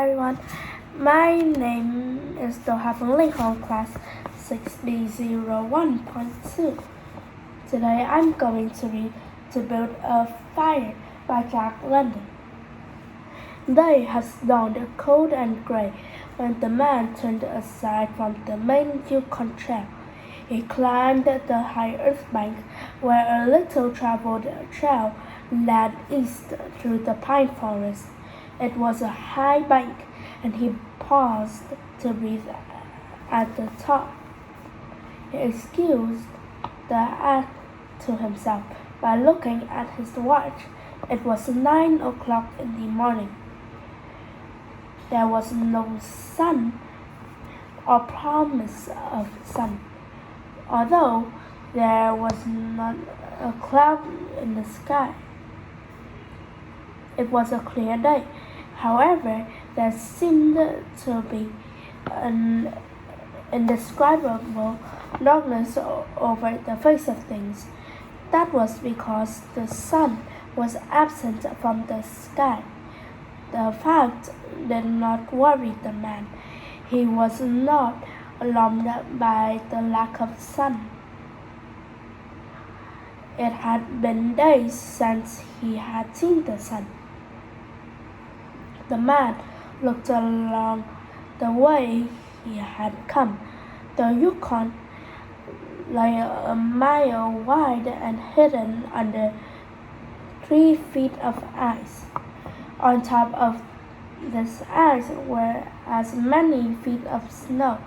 everyone. My name is Ha Phuong Linh from class 6B01.2. Today I'm going to read To Build a Fire by Jack London. Day has dawned cold and gray when the man turned aside from the main Yukon trail. He climbed the high earth bank where a little traveled trail led east through the pine forest. It was a high bank, and he paused to breathe at the top. He excused the act to himself by looking at his watch. It was 9 o'clock in the morning. There was no sun or promise of sun, although there was not a cloud in the sky. It was a clear day. However, there seemed to be an indescribable darkness over the face of things. That was because the sun was absent from the sky. The fact did not worry the man. He was not alarmed by the lack of sun. It had been days since he had seen the sun. The man looked along the way he had come. The Yukon lay a mile wide and hidden under 3 feet of ice. On top of this ice were as many feet of snow.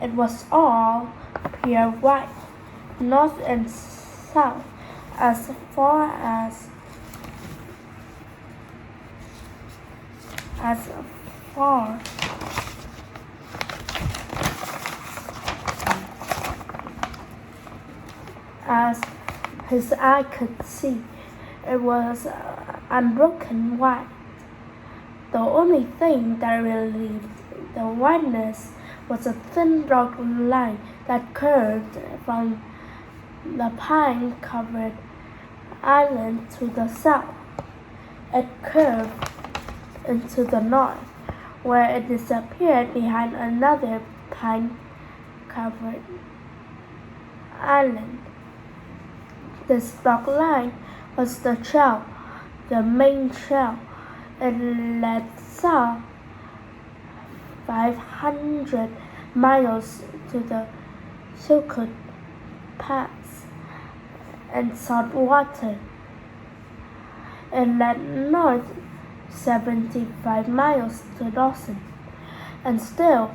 It was all pure white, north and south, as far as his eye could see. It was unbroken white. The only thing that relieved the whiteness was a thin dark line that curved from the pine-covered island to the south. It curved into the north, where it disappeared behind another pine-covered island. This dark line was the trail, the main trail. It led south 500 miles to the Chilkoot Pass and salt water. It led north 75 miles to Dawson, and still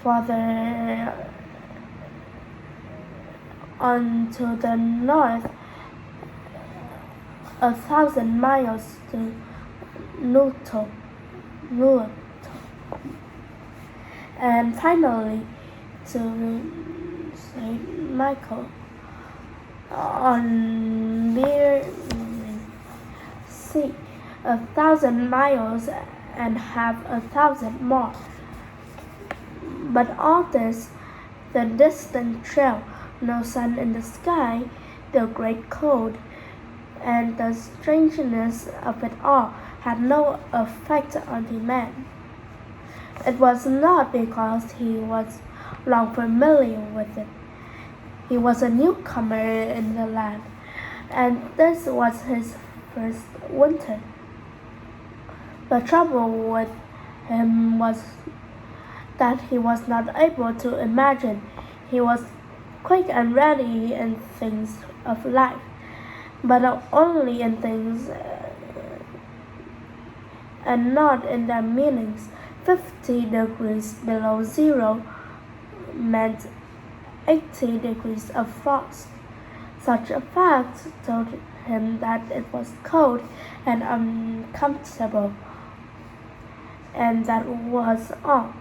farther on to the north 1,000 miles to Nuttall, and finally to St. Michael on Bering Sea, 1,000 miles and half 1,000 more. But all this, the distant trail, no sun in the sky, the great cold, and the strangeness of it all had no effect on the man. It was not because he was long familiar with it. He was a newcomer in the land, and this was his first winter. The trouble with him was that he was not able to imagine. He was quick and ready in things of life, but only in things and not in their meanings. 50 degrees below zero meant 80 degrees of frost. Such a fact told him that it was cold and uncomfortable, and that was all.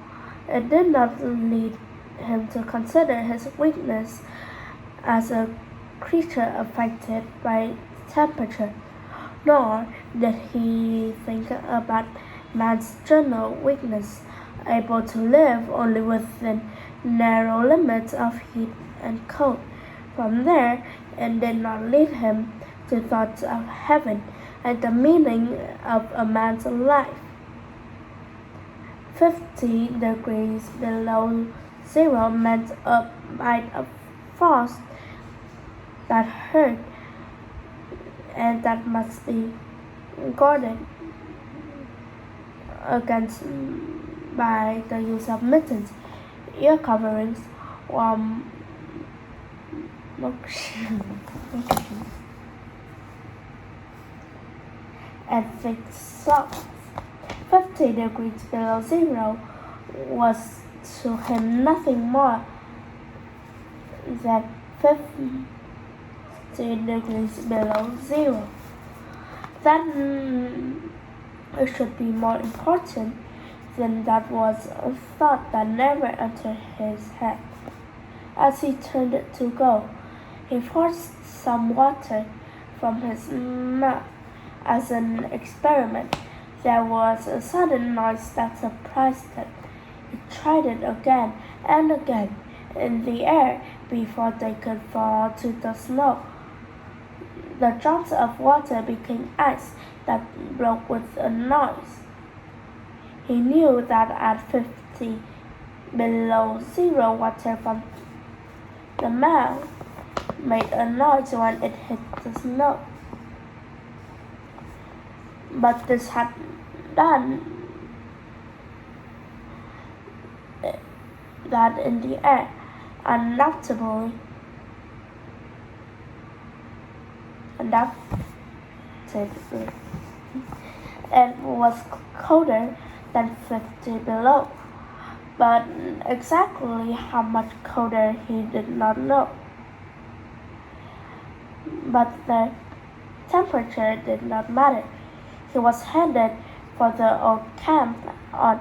It did not lead him to consider his weakness as a creature affected by temperature, nor did he think about man's general weakness, able to live only within narrow limits of heat and cold. From there, it did not lead him to thoughts of heaven and the meaning of a man's life. 50 degrees below zero meant a bite of frost that hurt and that must be guarded against by the use of mittens, ear coverings, or and thick socks. 50 degrees below zero was to him nothing more than 50 degrees below zero. That it should be more important than that was a thought that never entered his head. As he turned to go, he forced some water from his mouth as an experiment. There was a sudden noise that surprised him. He tried it again and again in the air before they could fall to the snow. The drops of water became ice that broke with a noise. He knew that at 50 below zero, water from the mouth made a noise when it hit the snow. But this had done that in the air, undoubtedly, it was colder than 50 below, but exactly how much colder he did not know. But the temperature did not matter. He was headed for the old camp on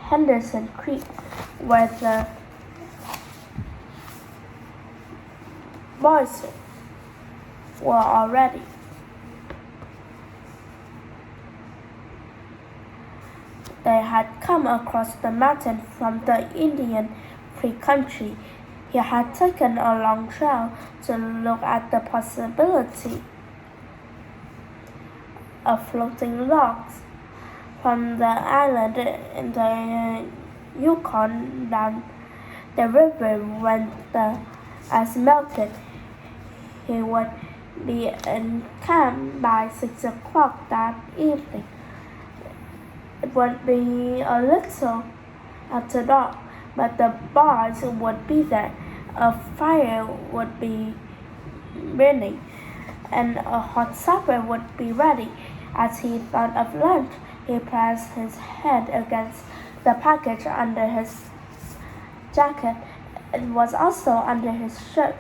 Henderson Creek, where the boys were already. They had come across the mountain from the Indian Free Country. He had taken a long trail to look at the possibility of floating logs from the island in the Yukon down the river when the ice melted. He would be in camp by 6 o'clock that evening. It would be a little after dark, but the boys would be there. A fire would be burning, and a hot supper would be ready. As he thought of lunch, he pressed his head against the package under his jacket. It was also under his shirt,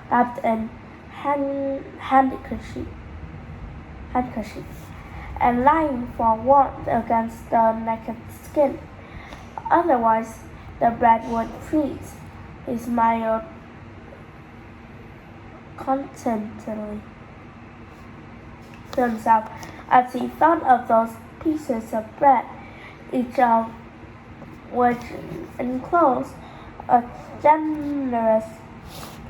wrapped in handkerchief, and lying for warmth against the naked skin. Otherwise, the bread would freeze. He smiled contentedly to himself as he thought of those pieces of bread, each of which enclosed a generous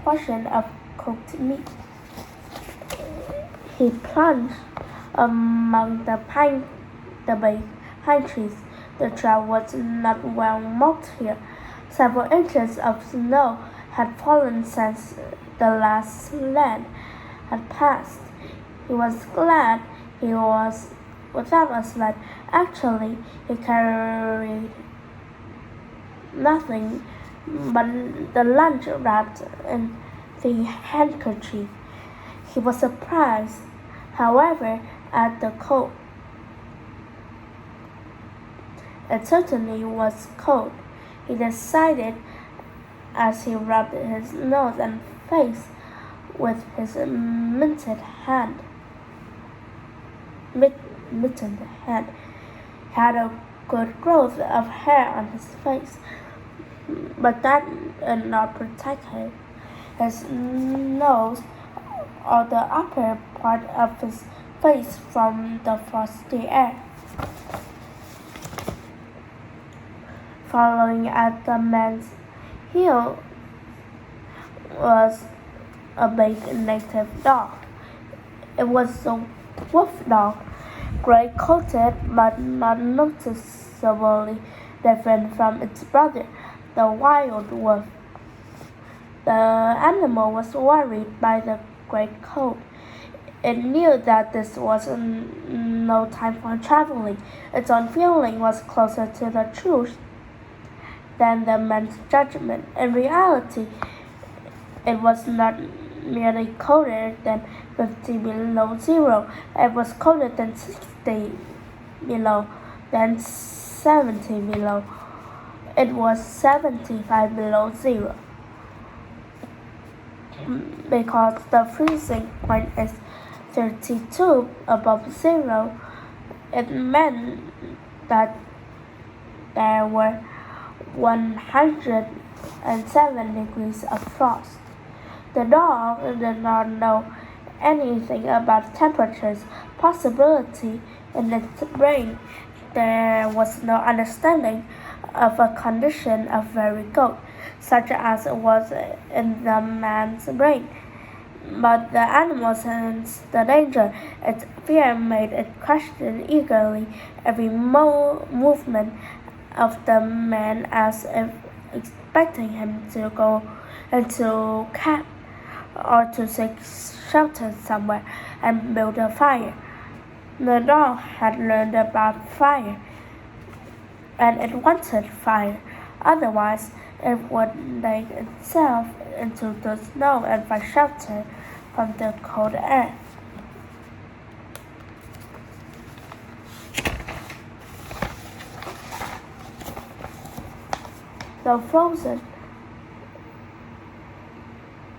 portion of cooked meat. He plunged among the pine trees. The trail was not well marked here. Several inches of snow had fallen since the last sled had passed. He was glad he was without a sled. Actually, he carried nothing but the lunch wrapped in the handkerchief. He was surprised, however, at the cold. It certainly was cold, he decided as he rubbed his nose and face with his mittened hand. He had a good growth of hair on his face, but that did not protect his nose or the upper part of his face from the frosty air. Following at the man's heel was a big native dog. It was a wolf dog, gray-coated but not noticeably noticeably different from its brother, the wild wolf. The animal was worried by the great cold. It knew that this was no time for traveling. Its own feeling was closer to the truth than the man's judgment. In reality, it was not merely colder than 50 below zero. It was colder than 60 below, than 70 below. It was 75 below zero. Because the freezing point is 32 above zero, it meant that there were 107 degrees of frost. The dog did not know anything about temperature's possibility in its brain. There was no understanding of a condition of very cold, such as was in the man's brain. But the animal sensed the danger. Its fear made it question eagerly every movement of the man, as if expecting him to go into camp or to seek shelter somewhere and build a fire. The dog had learned about fire, and it wanted fire. Otherwise, it would dig itself into the snow and find shelter from the cold air. The frozen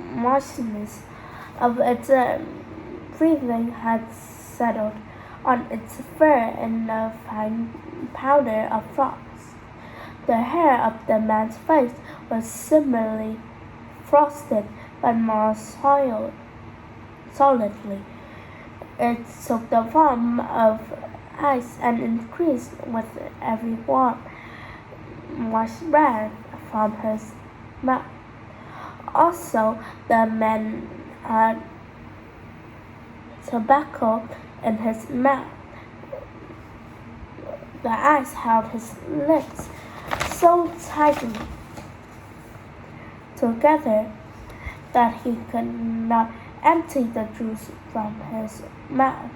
moistness of its breathing had settled on its fur in a fine powder of frost. The hair of the man's face was similarly frosted but more solidly. It took the form of ice and increased with every warm, moist breath from his mouth. Also, the man had tobacco in his mouth. The ice held his lips so tightly together that he could not empty the juice from his mouth.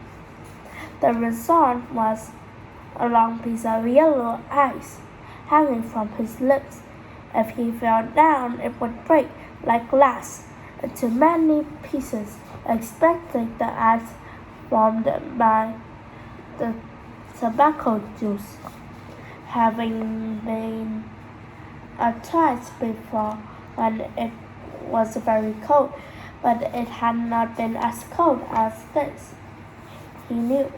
The result was a long piece of yellow ice hanging from his lips. If he fell down, it would break like glass into many pieces, especially the ice formed by the tobacco juice, having been twice before when it was very cold, but it had not been as cold as this. He knew.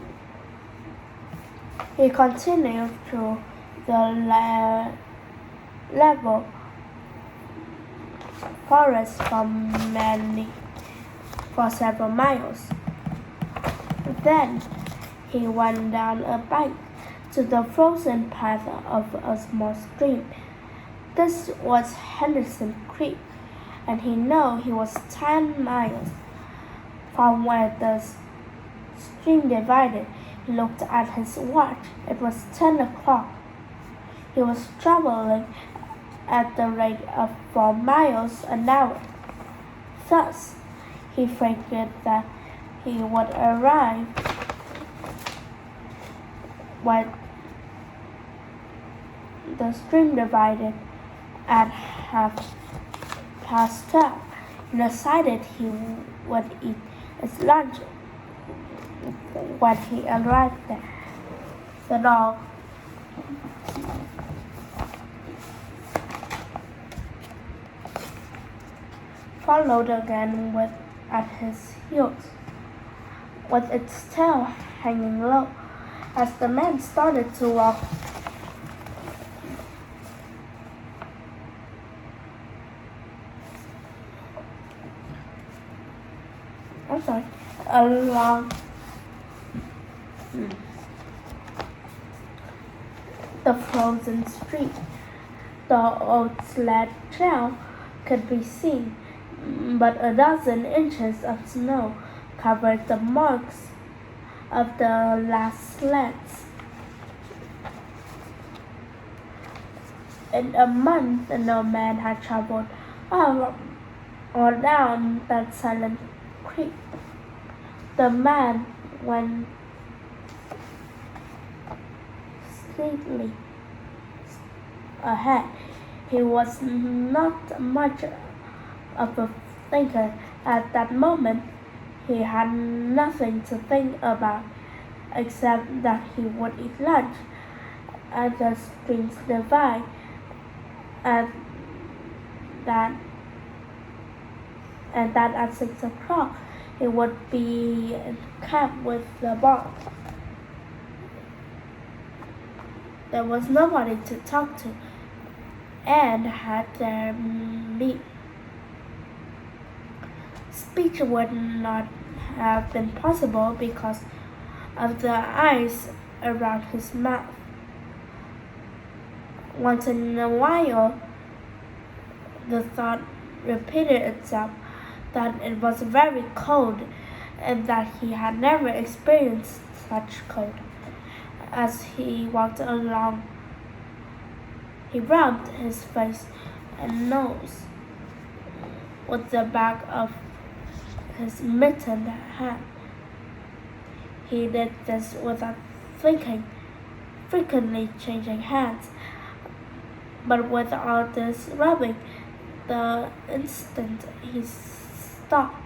He continued through the level forest for several miles. Then he went down a bank to the frozen path of a small stream. This was Henderson Creek, and he knew he was 10 miles from where the stream divided. He looked at his watch. It was 10 o'clock. He was traveling at the rate of 4 miles an hour. Thus, he figured that he would arrive when the stream divided at 12:30. He decided he would eat his lunch when he arrived there. The dog followed again at his heels, with its tail hanging low. As the man started to walk along the frozen street, the old sled trail could be seen, but a dozen inches of snow covered the marks of the last sleds. In a month, no man had traveled up or down that silent creek. The man went steadily ahead. He was not much of a thinker at that moment. He had nothing to think about except that he would eat lunch at the stream's divide, and that at 6 o'clock he would be in camp with the boss. There was nobody to talk to, and had there been, speech would not have been possible because of the ice around his mouth. Once in a while, the thought repeated itself that it was very cold and that he had never experienced such cold. As he walked along, he rubbed his face and nose with the back of his mittened hand. He did this without thinking, frequently changing hands. But with all this rubbing, the instant he stopped,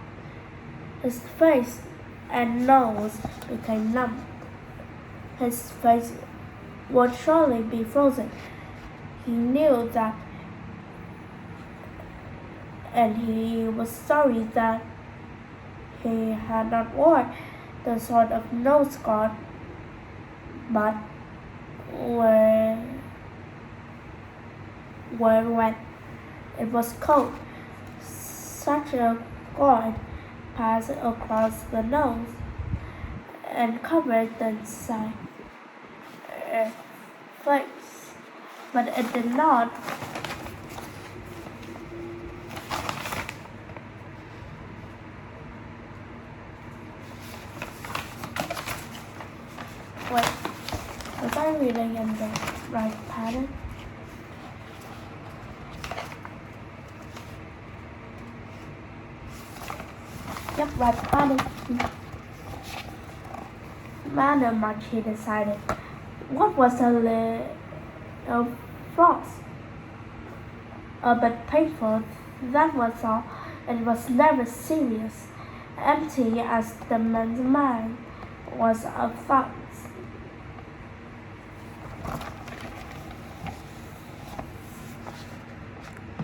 his face and nose became numb. His face would surely be frozen. He knew that, and he was sorry that he had not worn the sort of nose guard, but when it was cold, such a guard passed across the nose and covered the inside face, but it did not wait, was I reading in the right pattern? Yep, right pattern. Manner much, he decided. What was a little frost? A bit painful, that was all. It was never serious, empty as the man's mind was of thoughts.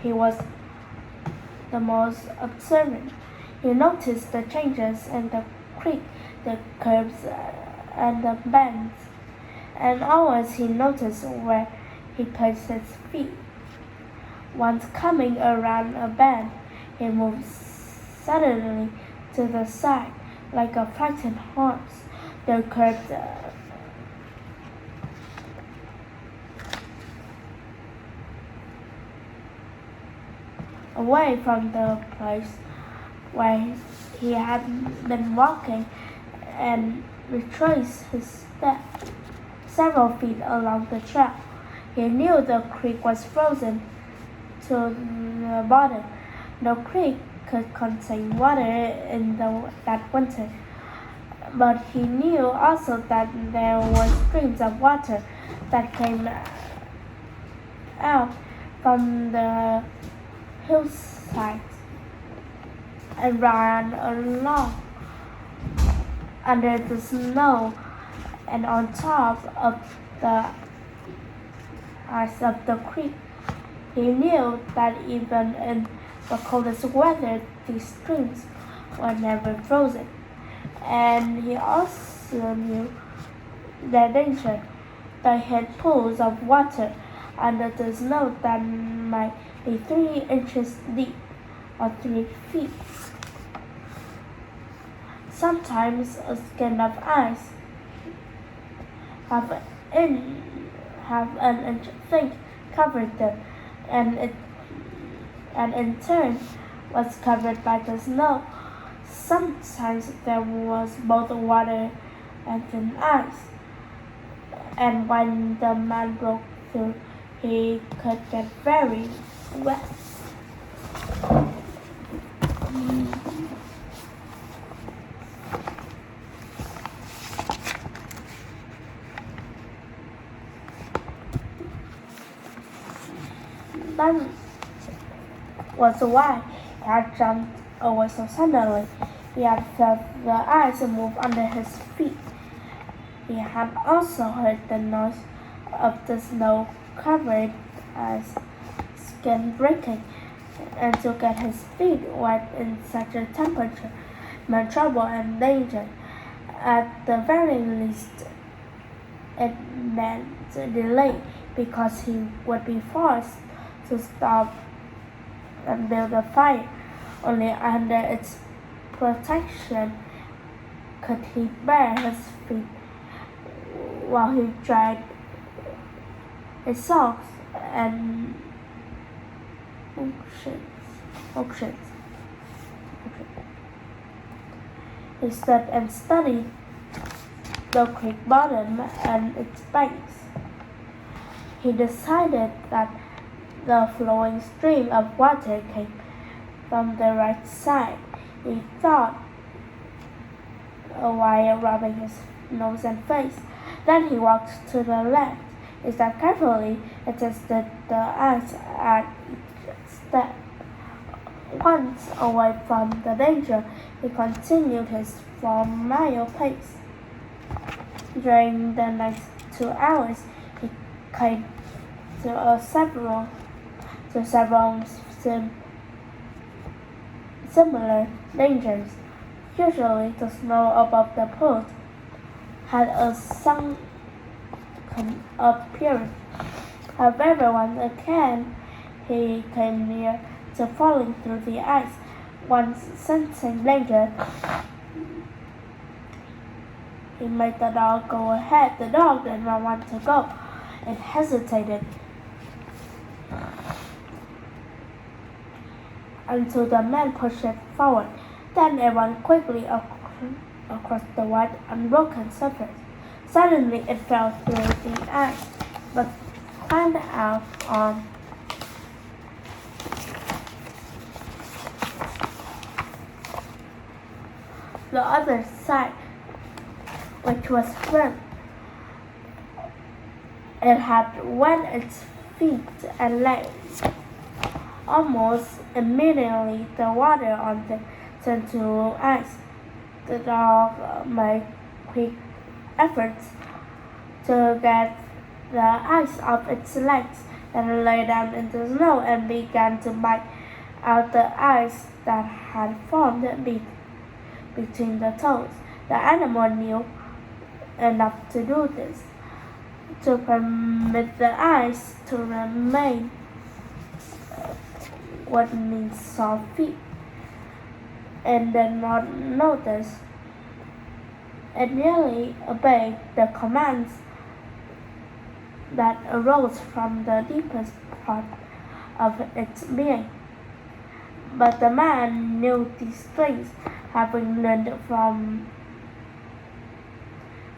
He was the most observant. He noticed the changes in the creek, the curves and the bends, and always he noticed where he placed his feet. Once coming around a bend, he moved suddenly to the side like a frightened horse. The curved away from the place where he had been walking and retraced his steps several feet along the trail. He knew the creek was frozen to the bottom. No creek could contain water in that winter, but he knew also that there were streams of water that came out from the hillsides and ran along under the snow and on top of the ice of the creek. He knew that even in the coldest weather these streams were never frozen, and he also knew their danger. They had pools of water under the snow that might be 3 inches deep or 3 feet. Sometimes a skin of ice half an inch thick covered them, and in turn was covered by the snow. Sometimes there was both water and thin ice, and when the man broke through he could get very wet. That was why he had jumped away so suddenly. He had felt the ice move under his feet. He had also heard the noise of the snow-covered skin breaking, and to get his feet wet in such a temperature meant trouble and danger. At the very least, it meant delay, because he would be forced to stop and build a fire. Only under its protection could he bare his feet while he dried his socks and options. He stood and studied the creek bottom and its banks. He decided that the flowing stream of water came from the right side. He thought while rubbing his nose and face. Then he walked to the left. He stepped carefully and tested the ice at each step. Once away from the danger, he continued his 4-mile pace. During the next 2 hours, he came to several similar dangers. Usually, the snow above the pools had a sunken appearance. However, once again, he came near to falling through the ice. Once sensing danger, he made the dog go ahead. The dog did not want to go. It hesitated until the man pushed it forward. Then it ran quickly across the wide, unbroken surface. Suddenly, it fell through the ice, but climbed out on the other side, which was firm. It had wet its feet and legs. Almost immediately, the water on them turned to ice. The dog made quick efforts to get the ice off its legs, then lay down in the snow and began to bite out the ice that had formed between the toes. The animal knew enough to do this, to permit the ice to remain what means soft feet, and did not notice. It merely obeyed the commands that arose from the deepest part of its being. But the man knew these things, having learned from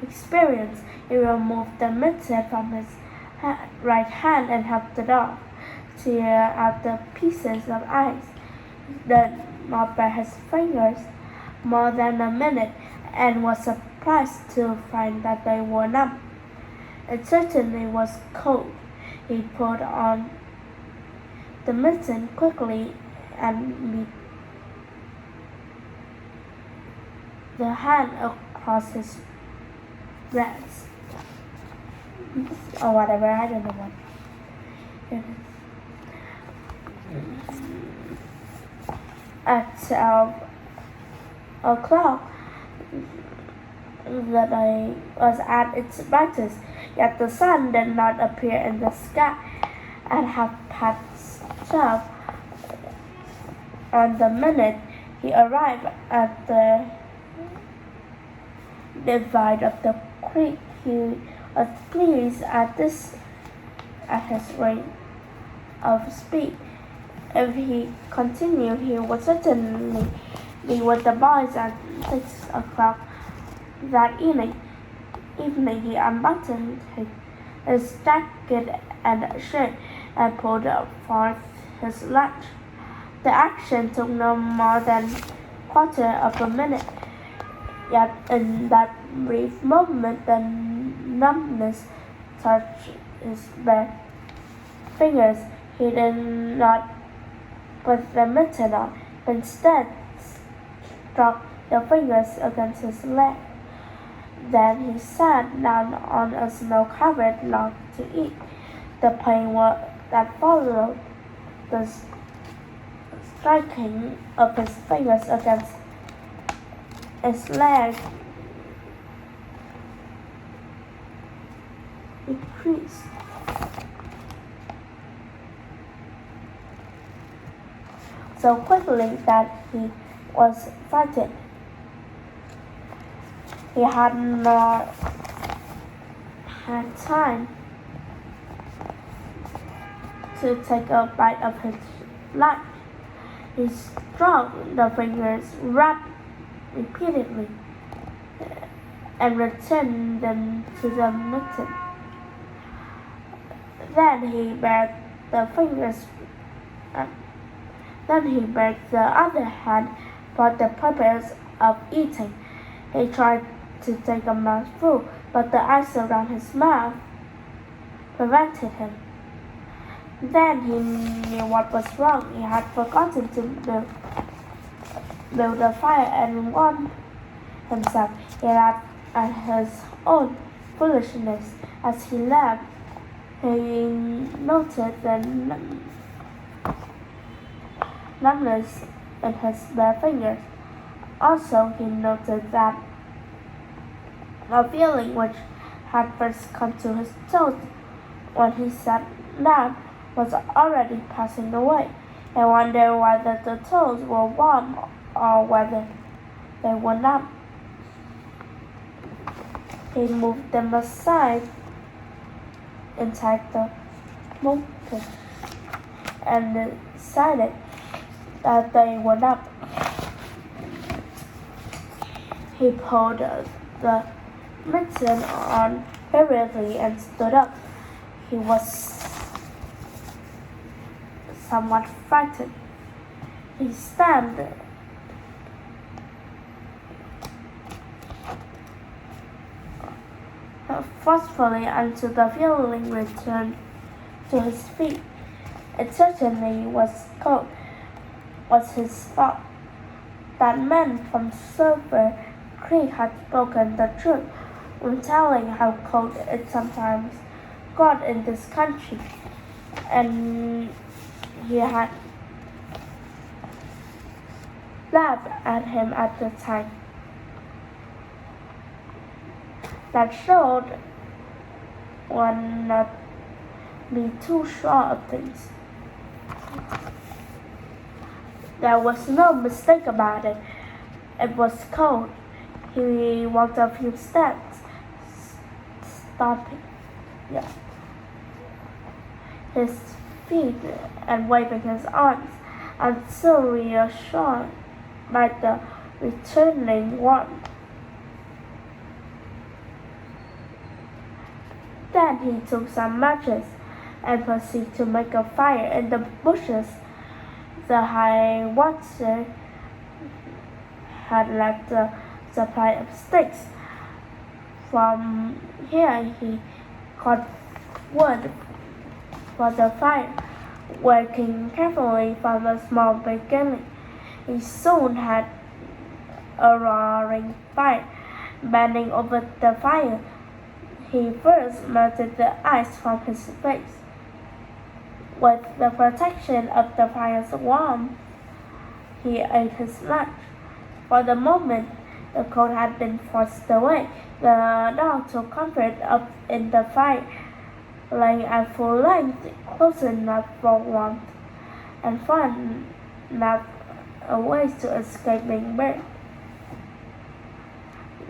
experience. He removed the mitten from his right hand and helped the dog tear out the pieces of ice. He did not bare his fingers more than a minute, and was surprised to find that they were numb. It certainly was cold. He put on the mitten quickly and beat the hand across his breast, or whatever, I don't know what it is. At 12 o'clock, the day was at its brightest, yet the sun did not appear in the sky. At 12:30 on the minute, he arrived at the divide of the creek. He was pleased at his rate of speed. If he continued, he would certainly be with the boys at 6 o'clock that evening. He unbuttoned his his jacket and shirt and pulled forth his lunch. The action took no more than quarter of a minute, yet in that brief moment the numbness touched his bare fingers. He did not put the mitten on, but instead struck the fingers against his leg. Then he sat down on a snow-covered log to eat. The pain that followed the striking of his fingers against his leg increased. So quickly that he was frightened. He had not had time to take a bite of his lunch. He struck the fingers repeatedly and returned them to the mitten. Then he bared the fingers. Then he bared the other hand for the purpose of eating. He tried to take a mouthful, but the ice around his mouth prevented him. Then he knew what was wrong. He had forgotten to build a fire and warm himself. He laughed at his own foolishness. As he laughed, he noted the numbness in his bare fingers. Also, he noted that a feeling which had first come to his toes when he sat down was already passing away. He wondered whether the toes were warm or whether they were not. He moved them aside inside the mountain and decided that they were not. He pulled the mitten on hurriedly and stood up. He was somewhat frightened. He stamped forcefully until the feeling returned to his feet. It certainly was cold, was his thought. That man from Silver Creek had spoken the truth when telling how cold it sometimes got in this country, and he had laughed at him at the time. That showed one not be too sure of things. There was no mistake about it. It was cold. He walked a few steps, stomping his feet and waving his arms until reassured by the returning warmth. Then he took some matches and proceeded to make a fire in the bushes. The high water had left a supply of sticks. From here he cut wood for the fire, working carefully from a small beginning. He soon had a roaring fire. Bending over the fire, he first melted the ice from his face. With the protection of the fire's warmth, he ate his lunch. For the moment, the cold had been forced away. The dog took comfort up in the fire, lying at full length, close enough for warmth, and far enough away to escape being burned.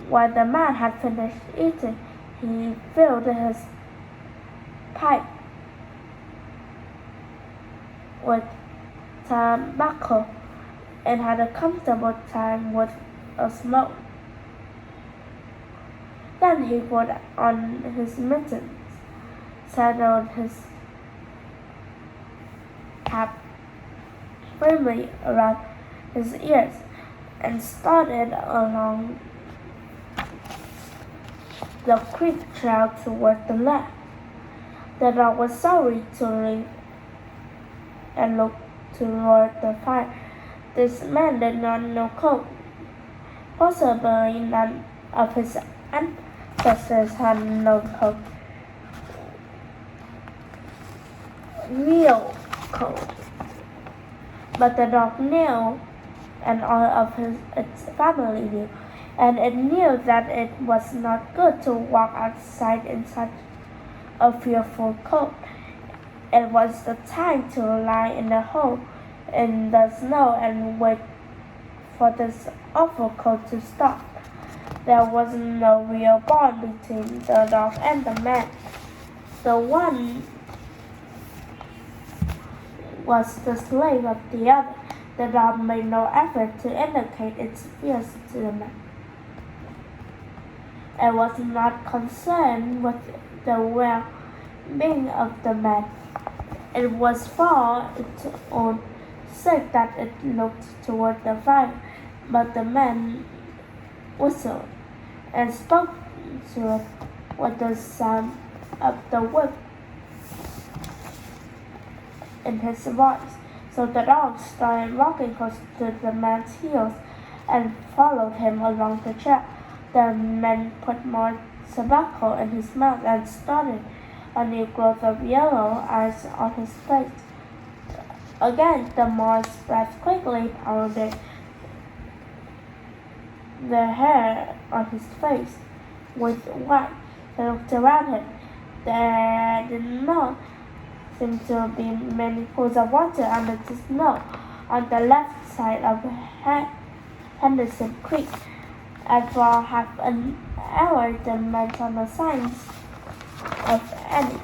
When the man had finished eating, he filled his pipe with tobacco and had a comfortable time with a smoke. Then he put on his mittens settled his cap firmly around his ears and started along the creek trail toward the left. The dog was sorry to leave and looked toward the fire. This man did not know code. Possibly none of his ancestors had known code. Real code. But the dog knew, and all of its family knew, and it knew that it was not good to walk outside in such a fearful cold. It was the time to lie in a hole in the snow and wait for this awful cold to stop. There was no real bond between the dog and the man. The one was the slave of the other. The dog made no effort to indicate its fears to the man. It was not concerned with the well-being of the man. It was for its own sake that it looked toward the fire, but the man whistled and spoke to it with the sound of the whip in his voice. So the dog started walking close to the man's heels and followed him along the trail. The man put more tobacco in his mouth and started a new growth of yellow eyes on his face. Again, the moist breath quickly powdered the hair on his face with white. He looked around him. There did not seem to be many pools of water under the snow on the left side of Henderson Creek. And for half an hour the man saw no signs of any.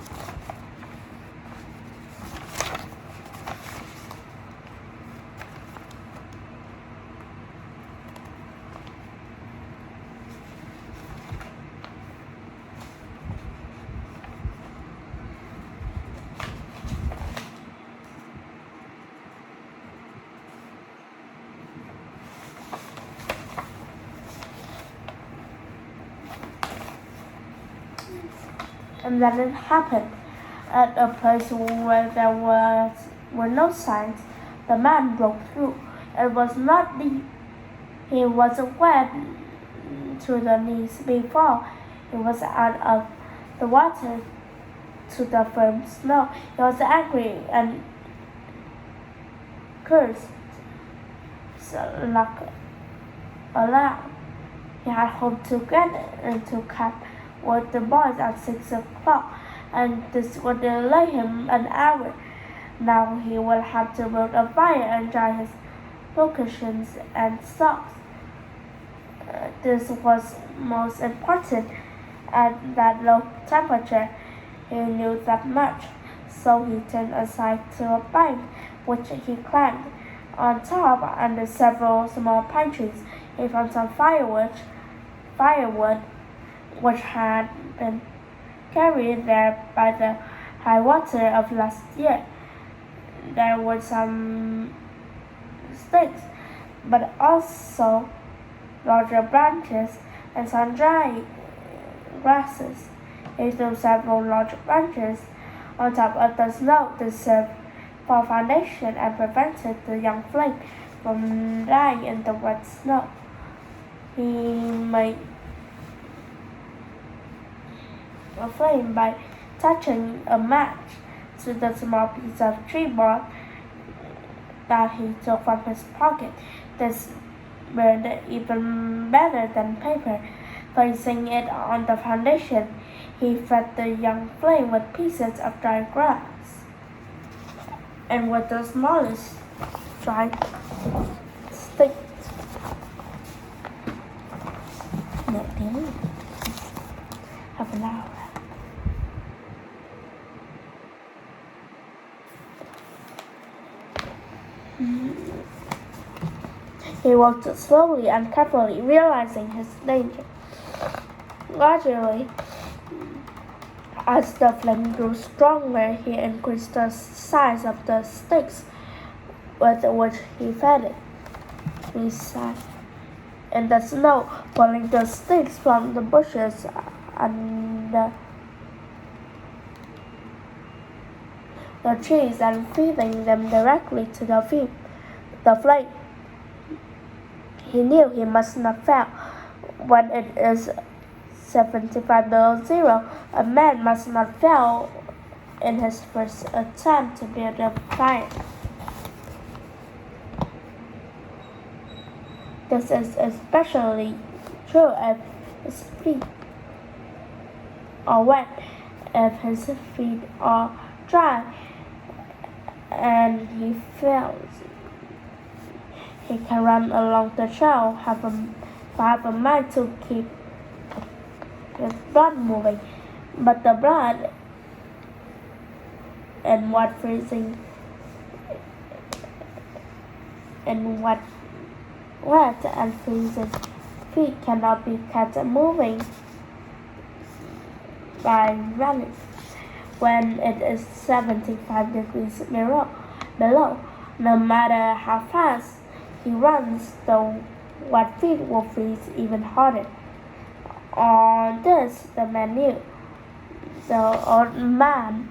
And then it happened. At a place where there were no signs, the man broke through. It was not deep. He was wet to the knees before he was out of the water to the firm snow. He was angry and cursed like aloud. He had hoped to get into camp with the boys at 6 o'clock, and this would delay him an hour. Now he will have to build a fire and dry his moccasins and socks. This was most important at that low temperature. He knew that much, so he turned aside to a bank which he climbed. On top, under several small pine trees, he found some firewood which had been carried there by the high water of last year. There were some sticks, but also larger branches and some dry grasses. He threw several large branches on top of the snow to serve for foundation and prevented the young flame from dying in the wet snow. He made a flame by touching a match to the small piece of tree bark that he took from his pocket. This burned even better than paper. Placing it on the foundation, he fed the young flame with pieces of dry grass and with the smallest dry stick. Half an hour. He walked slowly and carefully, realizing his danger. Gradually, As the flame grew stronger, he increased the size of the sticks with which he fed it. He sat in the snow, pulling the sticks from the bushes and the trees and feeding them directly to the flame. He knew he must not fail. When it is 75 below zero, a man must not fail in his first attempt to build a fire. This is especially true if his feet are wet. If his feet are dry and he fails, he can run along the trail for half a mile to keep his blood moving. But the blood and wet and freezing feet cannot be kept moving by running. When it is 75 degrees below, no matter how fast he runs, the wet feet will freeze even harder. On this, the man knew. The old man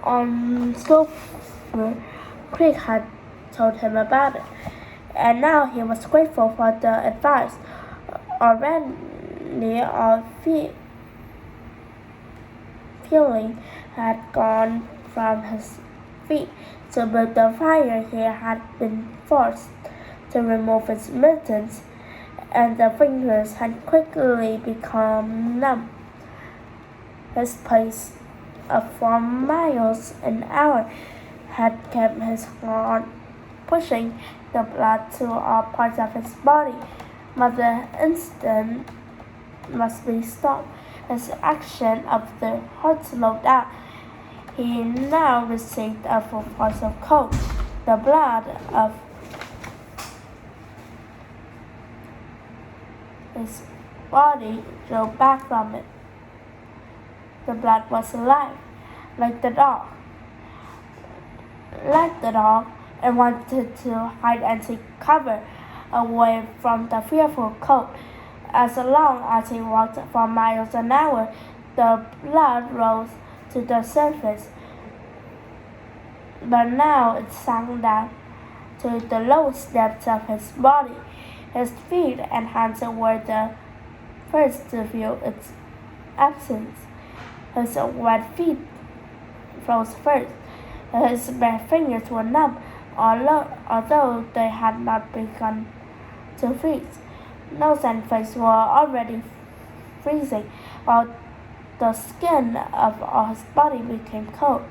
on Sulphur Creek had told him about it, and now he was grateful for the advice. Already all feeling had gone from his feet. To build the fire, he had been forced to remove his mittens, and the fingers had quickly become numb. His pace of 4 miles an hour had kept his heart pushing the blood to all parts of his body, but the instant must be stopped. His action of the heart slowed down. He now received a full force of cold. The blood of his body drew back from it. The blood was alive, like the dog, and wanted to hide and take cover away from the fearful cold. As long as he walked 4 miles an hour, the blood rose to the surface, but now it sank down to the lowest depths of his body. His feet and hands were the first to feel its absence. His wet feet froze first. His bare fingers were numb, although they had not begun to freeze. Nose and face were already freezing, while the skin of all his body became cold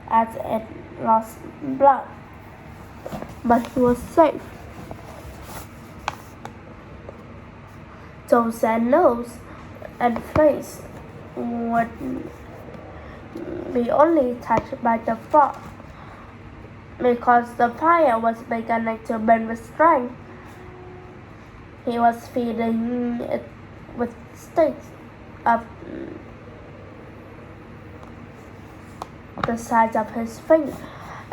as it lost blood. But he was safe. Toes and nose and face would be only touched by the frost, because the fire was beginning to burn with strength. He was feeding it with sticks up the sides of his finger.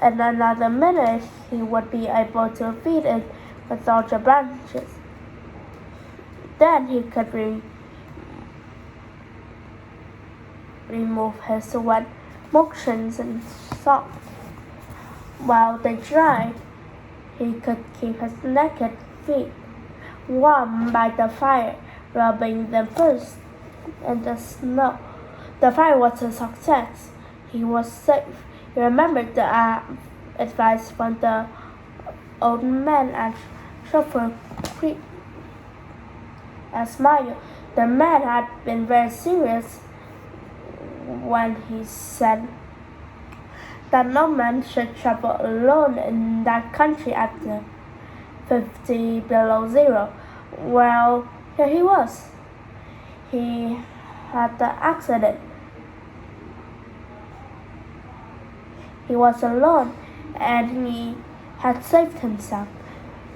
In another minute, he would be able to feed it with larger branches. Then he could remove his wet moccasins and socks. While they dried, he could keep his naked feet warm by the fire, rubbing them first in the snow. The fire was a success. He was safe. He remembered the advice from the old man at Sulphur Creek and smiled. The man had been very serious when he said that no man should travel alone in that country at 50 below zero. Well, here he was. He had the accident. He was alone, and he had saved himself.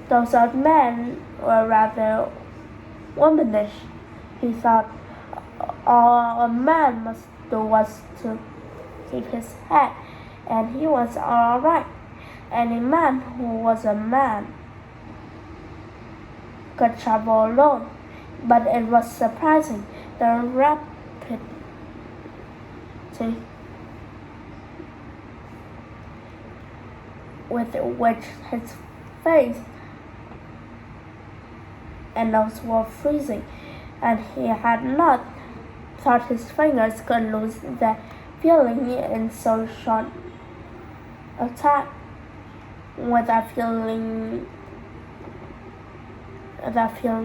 Those old men were rather womanish. He thought all a man must do was to keep his head, and he was all right. Any man who was a man could travel alone, but it was surprising the rapidity with which his face and nose were freezing, and he had not thought his fingers could lose their feeling in so short a time without feeling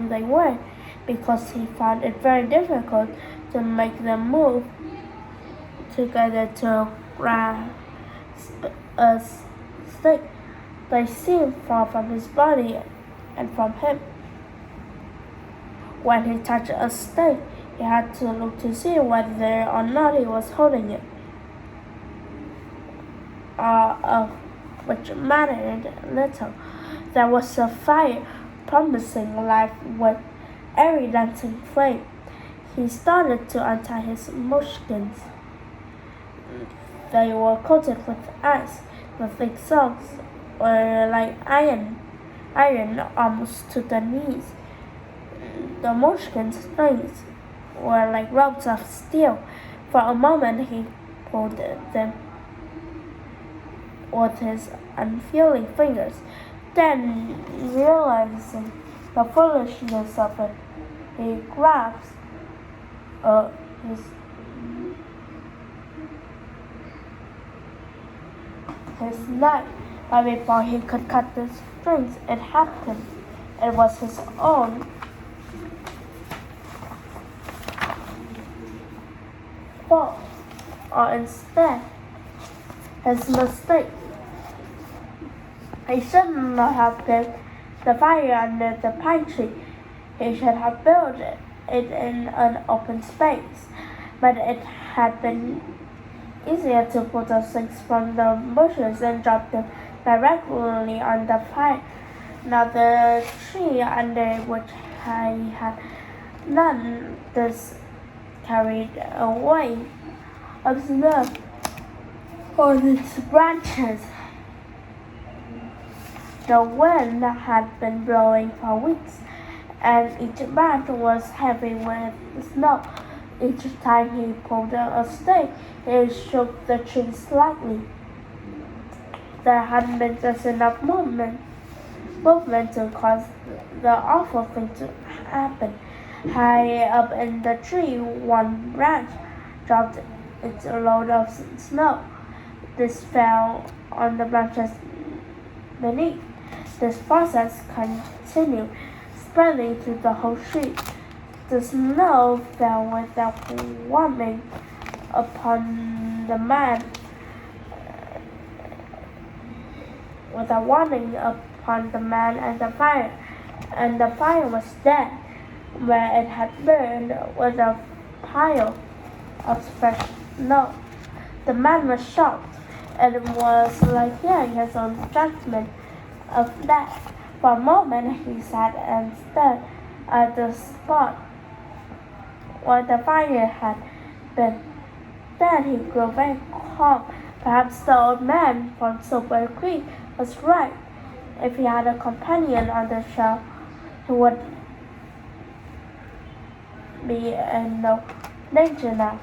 they were, because he found it very difficult to make them move together to grasp a stick. They seemed far from his body and from him. When he touched a stick, he had to look to see whether or not he was holding it, which mattered little. There was a fire promising life with every dancing flame. He started to untie his moleskins. They were coated with ice. The thick socks were like iron almost to the knees. The moleskin strings were like ropes of steel. For a moment he pulled them with his unfeeling fingers. Then, realizing the foolishness of it, he grasped his knife, but before he could cut the strings, it happened. It was his own fault, or instead, his mistake. He should not have built the fire under the pine tree. He should have built it in an open space. But it had been easier to pull the sticks from the bushes and drop them directly on the fire. Now the tree under which he had done this carried a weight of snow on its branches. The wind had been blowing for weeks, and each branch was heavy with snow. Each time he pulled a stick, it shook the tree slightly. There had been just enough movement to cause the awful thing to happen. High up in the tree, one branch dropped its load of snow. This fell on the branches beneath. This process continued, spreading through the whole tree. The snow fell without warning upon the man, and the fire was dead. Where it had burned was a pile of fresh snow. The man was shocked. It was like hearing his own judgment of death. For a moment he sat and stared at the spot where the fire had been. Then he grew very calm. Perhaps the old man from Silver Creek was right. If he had a companion on the shell, he would be in no danger now.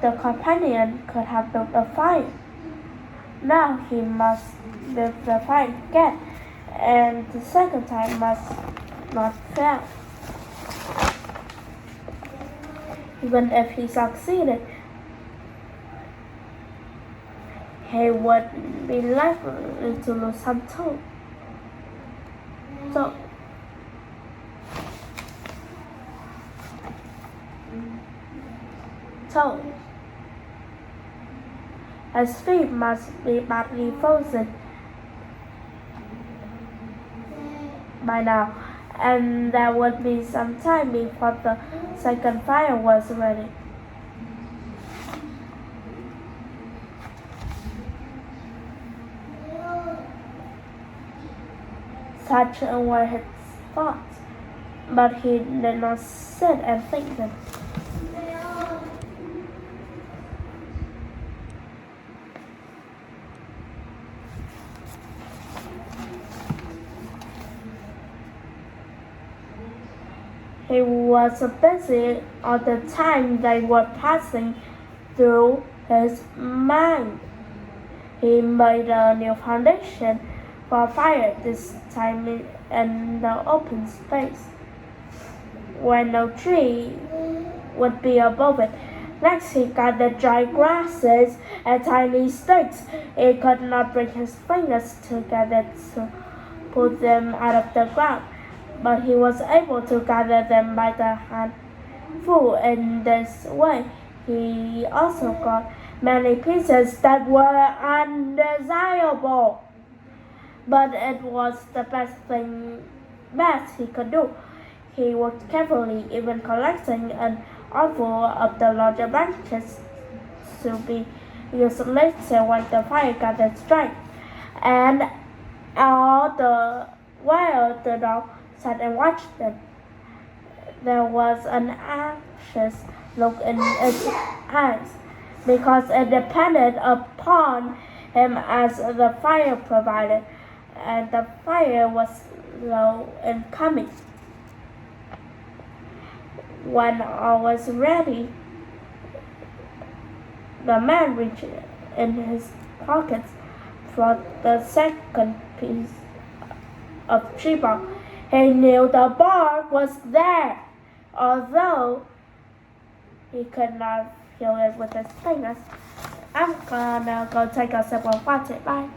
The companion could have built a fire. Now he must build the fire again, and the second time must not fail. Even if he succeeded, he would be likely to lose some toes. His feet must be badly frozen by now, and there would be some time before the second fire was ready. Such were his thoughts. but he did not sit and think them. He was busy all the time they were passing through his mind. He made a new foundation for a fire, this time in the open space, where no tree would be above it. Next, he gathered dry grasses and tiny sticks. He could not bring his fingers together to pull them out of the ground, but he was able to gather them by the handful. In this way, he also got many pieces that were undesirable, but it was the best he could do. He worked carefully, even collecting an armful of the larger branches to be used later when the fire gathered strength. And all the while the dog sat and watched them. There was an anxious look in its eyes, because it depended upon him as the fire provided, and the fire was slow in coming. When all was ready, the man reached in his pockets for the second piece of tree bark. He knew the bark was there, although he could not feel it with his fingers. I'm gonna go take a sip of water. Bye.